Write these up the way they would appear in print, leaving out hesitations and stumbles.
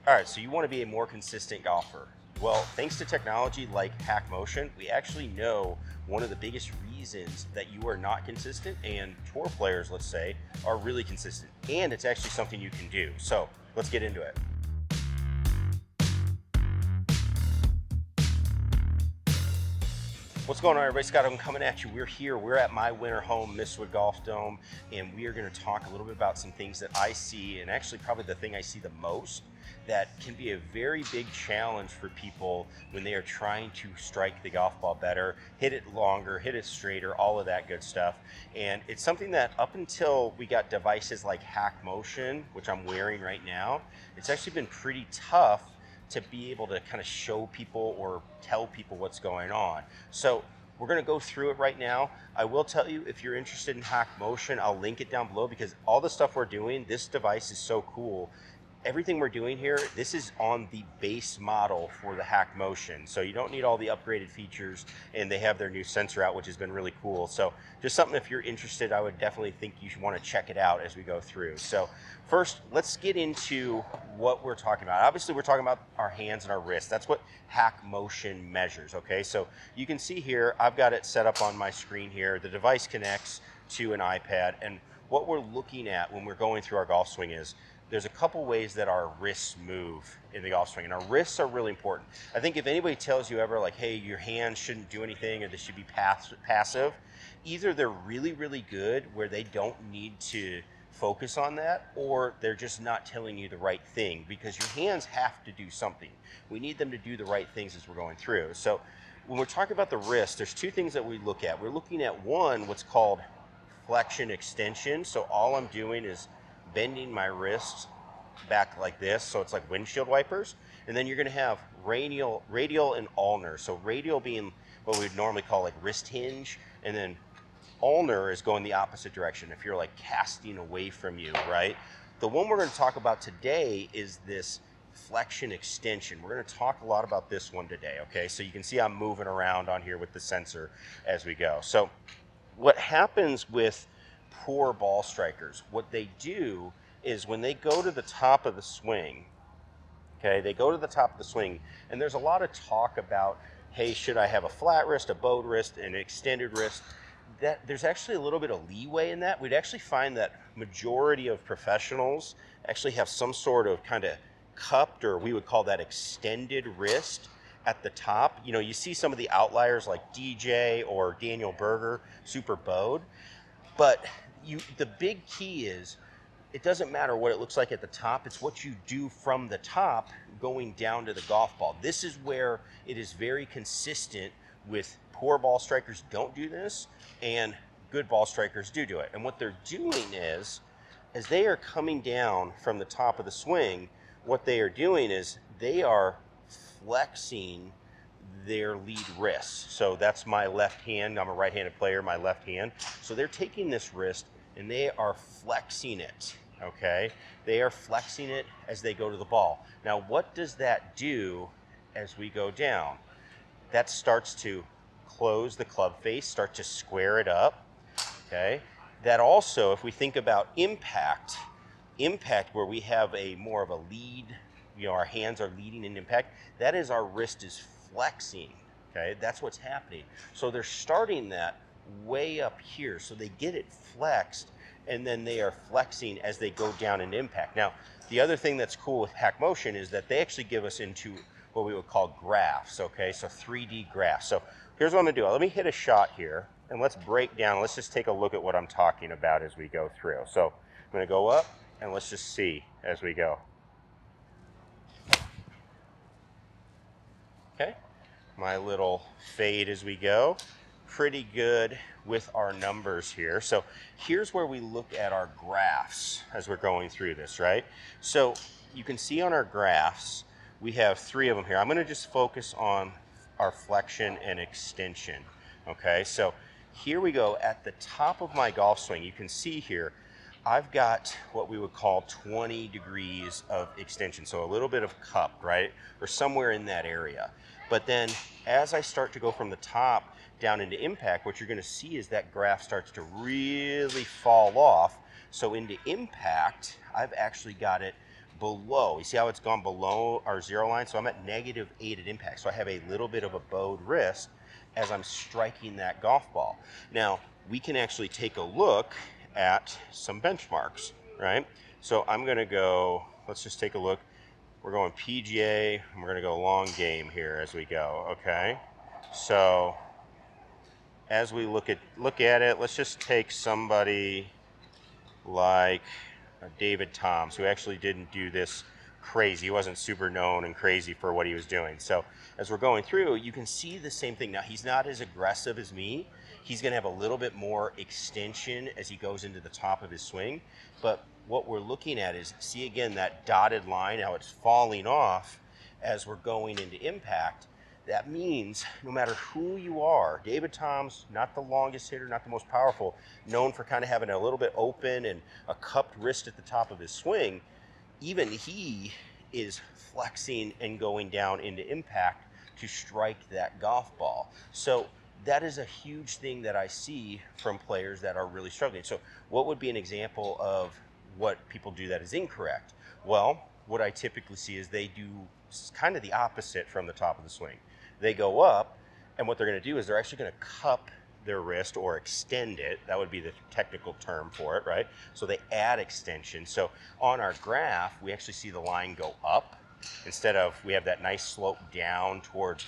All right, so you want to be a more consistent golfer. Well, thanks to technology like HackMotion, we actually know one of the biggest reasons that you are not consistent and tour players, let's say, are really consistent. And it's actually something you can do. So let's get into it. What's going on, everybody? Scott, I'm coming at you. We're here. We're at my winter home, Mistwood Golf Dome, and we are going to talk a little bit about some things that I see, and actually probably the thing I see the most that can be a very big challenge for people when they are trying to strike the golf ball better, hit it longer, hit it straighter, all of that good stuff. And it's something that up until we got devices like HackMotion, which I'm wearing right now, it's actually been pretty tough to be able to kind of show people or tell people what's going on. So we're going to go through it right now. I will tell you, if you're interested in HackMotion, I'll link it down below, because all the stuff we're doing, this device is so cool. Everything we're doing here, this is on the base model for the HackMotion. So you don't need all the upgraded features, and they have their new sensor out, which has been really cool. So just something, if you're interested, I would definitely think you should want to check it out as we go through. So first, let's get into what we're talking about. Obviously, we're talking about our hands and our wrists. That's what HackMotion measures, okay? So you can see here, I've got it set up on my screen here. The device connects to an iPad, and what we're looking at when we're going through our golf swing is there's a couple ways that our wrists move in the golf swing, and our wrists are really important. I think if anybody tells you ever like, hey, your hands shouldn't do anything or they should be passive, either they're really, really good where they don't need to focus on that, or they're just not telling you the right thing, because your hands have to do something. We need them to do the right things as we're going through. So when we're talking about the wrist, there's two things that we look at. We're looking at one, what's called flexion extension. So all I'm doing is bending my wrists back like this, so it's like windshield wipers. And then you're going to have radial and ulnar. So radial being what we'd normally call like wrist hinge, and then ulnar is going the opposite direction, if you're like casting away from you, right? The one we're going to talk about today is this flexion extension. We're going to talk a lot about this one today, okay? So you can see I'm moving around on here with the sensor as we go. So what happens with poor ball strikers, what they do is when they go to the top of the swing, okay, they go to the top of the swing, and there's a lot of talk about, hey, should I have a flat wrist, a bowed wrist, an extended wrist? That there's actually a little bit of leeway in that. We'd actually find that majority of professionals actually have some sort of kind of cupped, or we would call that extended wrist at the top. You know, you see some of the outliers like DJ or Daniel Berger, super bowed. But the big key is, it doesn't matter what it looks like at the top, it's what you do from the top going down to the golf ball. This is where it is very consistent with poor ball strikers don't do this, and good ball strikers do it. And what they're doing is, as they are coming down from the top of the swing, what they are doing is they are flexing their lead wrist. So that's my left hand. I'm a right-handed player, my left hand. So they're taking this wrist and they are flexing it, okay? They are flexing it as they go to the ball. Now, what does that do as we go down? That starts to close the club face, start to square it up, okay? That also, if we think about impact where we have a more of a lead, you know, our hands are leading in impact, that is our wrist is flexing, okay? That's what's happening. So they're starting that way up here, so they get it flexed, and then they are flexing as they go down in impact. Now, the other thing that's cool with HackMotion is that they actually give us into what we would call graphs, okay? So 3D graphs. So here's what I'm gonna do. Let me hit a shot here, and let's break down. Let's just take a look at what I'm talking about as we go through. So I'm gonna go up, and let's just see as we go. Okay, my little fade as we go. Pretty good with our numbers here. So here's where we look at our graphs as we're going through this, right? So you can see on our graphs, we have 3 of them here. I'm gonna just focus on our flexion and extension, okay? So here we go. At the top of my golf swing, you can see here, I've got what we would call 20 degrees of extension. So a little bit of cup, right? Or somewhere in that area. But then as I start to go from the top down into impact, what you're gonna see is that graph starts to really fall off. So into impact, I've actually got it below. You see how it's gone below our 0 line? So I'm at -8 at impact. So I have a little bit of a bowed wrist as I'm striking that golf ball. Now, we can actually take a look at some benchmarks, right? So I'm gonna go, let's just take a look. We're going PGA, and we're gonna go long game here as we go, okay? So as we look at it, let's just take somebody like David Toms, who actually didn't do this crazy. He wasn't super known and crazy for what he was doing. So as we're going through, you can see the same thing. Now, he's not as aggressive as me. He's going to have a little bit more extension as he goes into the top of his swing. But what we're looking at is, see again, that dotted line, how it's falling off as we're going into impact. That means no matter who you are, David Toms, not the longest hitter, not the most powerful, known for kind of having a little bit open and a cupped wrist at the top of his swing, even he is flexing and going down into impact to strike that golf ball. So that is a huge thing that I see from players that are really struggling. So what would be an example of what people do that is incorrect? Well, what I typically see is they do kind of the opposite from the top of the swing. They go up, and what they're going to do is they're actually going to cup their wrist or extend it. That would be the technical term for it, right? So they add extension. So on our graph, we actually see the line go up. Instead of, we have that nice slope down towards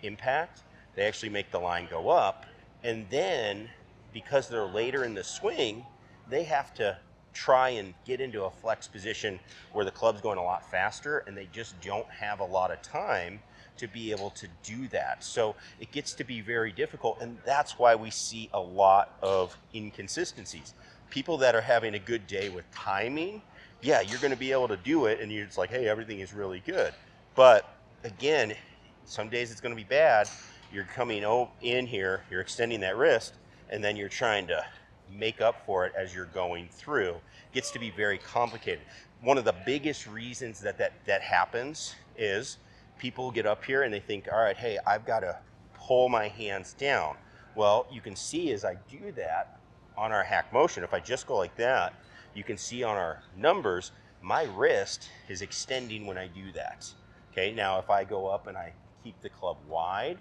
impact, they actually make the line go up. And then, because they're later in the swing, they have to try and get into a flex position where the club's going a lot faster, and they just don't have a lot of time to be able to do that. So it gets to be very difficult, and that's why we see a lot of inconsistencies. People that are having a good day with timing, yeah, you're going to be able to do it, and you're just like, hey, everything is really good. But again, some days it's going to be bad. You're coming in here, you're extending that wrist, and then you're trying to make up for it as you're going through. It gets to be very complicated. One of the biggest reasons that happens is people get up here and they think, all right, hey, I've got to pull my hands down. Well, you can see as I do that on our HackMotion, if I just go like that, you can see on our numbers, my wrist is extending when I do that. Okay, now if I go up and I keep the club wide,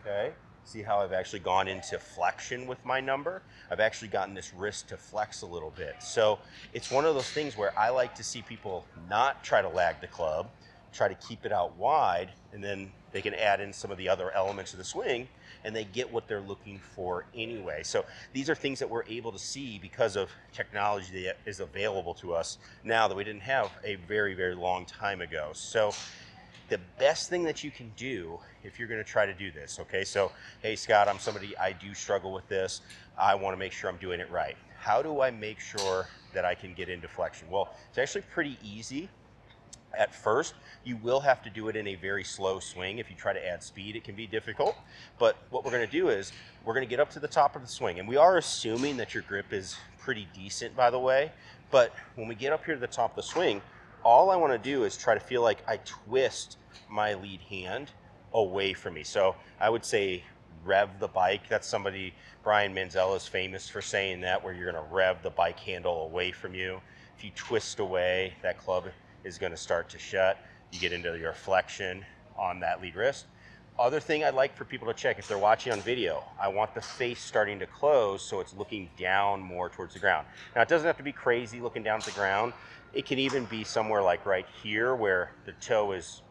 okay, see how I've actually gone into flexion with my number? I've actually gotten this wrist to flex a little bit. So it's one of those things where I like to see people not try to lag the club, try to keep it out wide, and then they can add in some of the other elements of the swing, and they get what they're looking for anyway. So these are things that we're able to see because of technology that is available to us now that we didn't have a very, very long time ago. So the best thing that you can do if you're going to try to do this, okay, so hey Scott, I'm somebody, I do struggle with this, I want to make sure I'm doing it right. How do I make sure that I can get into flexion? Well, it's actually pretty easy. At first, you will have to do it in a very slow swing. If you try to add speed, it can be difficult. But what we're going to do is we're going to get up to the top of the swing. And we are assuming that your grip is pretty decent, by the way. But when we get up here to the top of the swing, all I want to do is try to feel like I twist my lead hand away from me. So I would say rev the bike. That's somebody, Brian Manzella is famous for saying that, where you're going to rev the bike handle away from you. If you twist away, that club is going to start to shut. You get into your flexion on that lead wrist. Other thing I'd like for people to check, if they're watching on video, I want the face starting to close so it's looking down more towards the ground. Now, it doesn't have to be crazy looking down at the ground. It can even be somewhere like right here where the toe is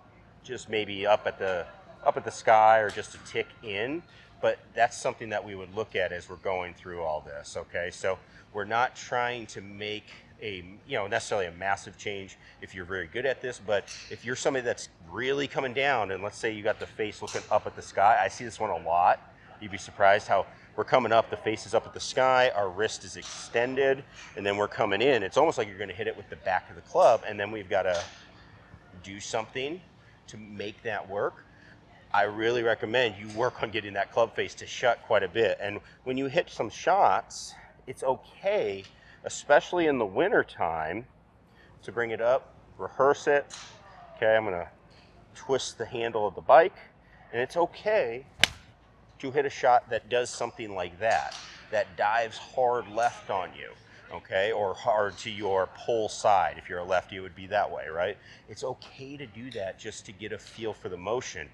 just maybe up at the sky or just a tick in. But that's something that we would look at as we're going through all this, okay? So we're not trying to make necessarily a massive change if you're very good at this, but if you're somebody that's really coming down, and let's say you got the face looking up at the sky, I see this one a lot. You'd be surprised how we're coming up, the face is up at the sky, our wrist is extended, and then we're coming in. It's almost like you're going to hit it with the back of the club, and then we've got to do something to make that work. I really recommend you work on getting that club face to shut quite a bit. And when you hit some shots, it's okay, especially in the winter time, to bring it up, rehearse it. Okay, I'm gonna twist the handle of the bike, and it's okay to hit a shot that does something like that dives hard left on you. okay, or hard to your pull side. If you're a lefty, it would be that way, right? It's okay to do that just to get a feel for the motion.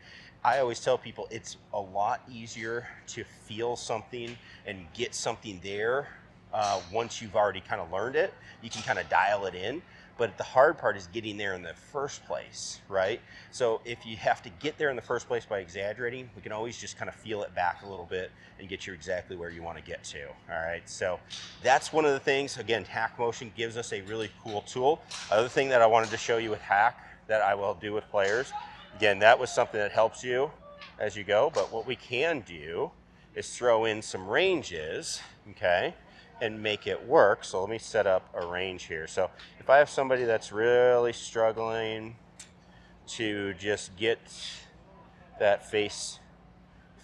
I always tell people it's a lot easier to feel something and get something there once you've already kind of learned it. You can kind of dial it in. But the hard part is getting there in the first place, right? So if you have to get there in the first place by exaggerating, we can always just kind of feel it back a little bit and get you exactly where you want to get to, all right? So that's one of the things. Again, HackMotion gives us a really cool tool. Other thing that I wanted to show you with Hack that I will do with players, again, that was something that helps you as you go, but what we can do is throw in some ranges, okay, and make it work. So let me set up a range here. So if I have somebody that's really struggling to just get that face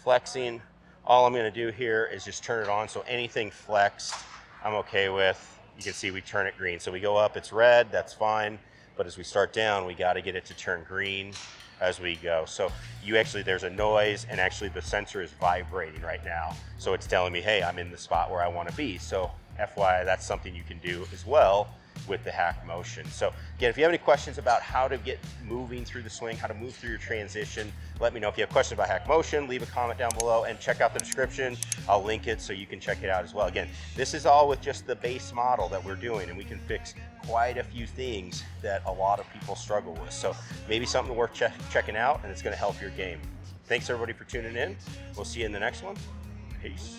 flexing, all I'm going to do here is just turn it on. So anything flexed, I'm okay with. You can see we turn it green. So we go up, it's red, that's fine. But as we start down, we got to get it to turn green as we go. So you actually, there's a noise, and actually the sensor is vibrating right now. So it's telling me, hey, I'm in the spot where I want to be. So FYI, that's something you can do as well with the HackMotion. So again, if you have any questions about how to get moving through the swing, how to move through your transition, let me know. If you have questions about HackMotion, leave a comment down below and check out the description. I'll link it so you can check it out as well. Again, this is all with just the base model that we're doing, and we can fix quite a few things that a lot of people struggle with. So maybe something worth checking out, and it's going to help your game. Thanks everybody for tuning in. We'll see you in the next one. Peace.